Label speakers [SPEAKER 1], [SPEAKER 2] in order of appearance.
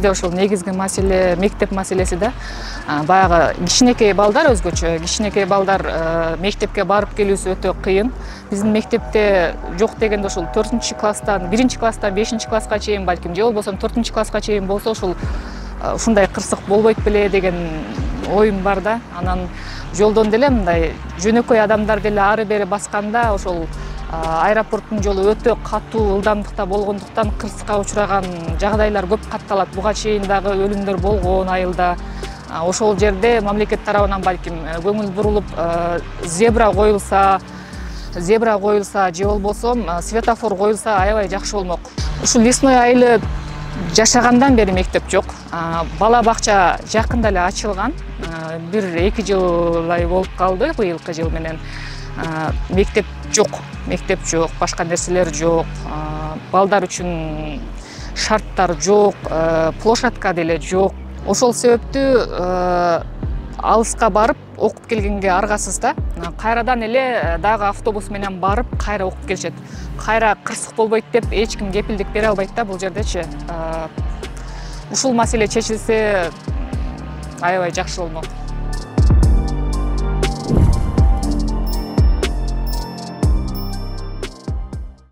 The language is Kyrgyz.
[SPEAKER 1] бизде ошол негизги маселе мектеп маселеси да. Баягы кичинекей балдар өзгөчө. Кичинекей балдар мектепке барып келүүсү өтө кыйын. Биздин мектепте жок дегенде ошол 4-класстан 1-класстан 5-класска чейин балким же болбосо 4-класска чейин болсо ушул ушундай кырсык болбойт беле деген оюм бар да. Анан жолдон деле мындай жөнөкөй адамдар деле ары бери басканда ошол аэропорттун жолу өтө катуу ылдамдыкта болгондуктан кырсыкка учураган жагдайлар көп катталат. Буга чейин дагы өлүмдөр болгон айылда. Ошол жерде мамлекет тарабынан балким көңүл бурулуп зебра коюлса же болбосо светофор коюлса аябай жакшы болмок. Ушул лесной айылы жашагандан бери мектеп жок. Бала бакча жакында эле ачылган. 1-2 жылдай болуп калды быйылкы жыл менен. Мектеп жок, башка нерселер жок. Балдар үчүн шарттар жок, площадка деле жок. Ошол себептүү алыска барып окуп келгенге аргасыз да. Кайрадан эле дагы автобус менен барып кайра окуп келишет. Кайра кырсык болбойт деп эч ким кепилдик бере албайт да бул жердечи. Ушул маселе чечилсе аябай жакшы болмок.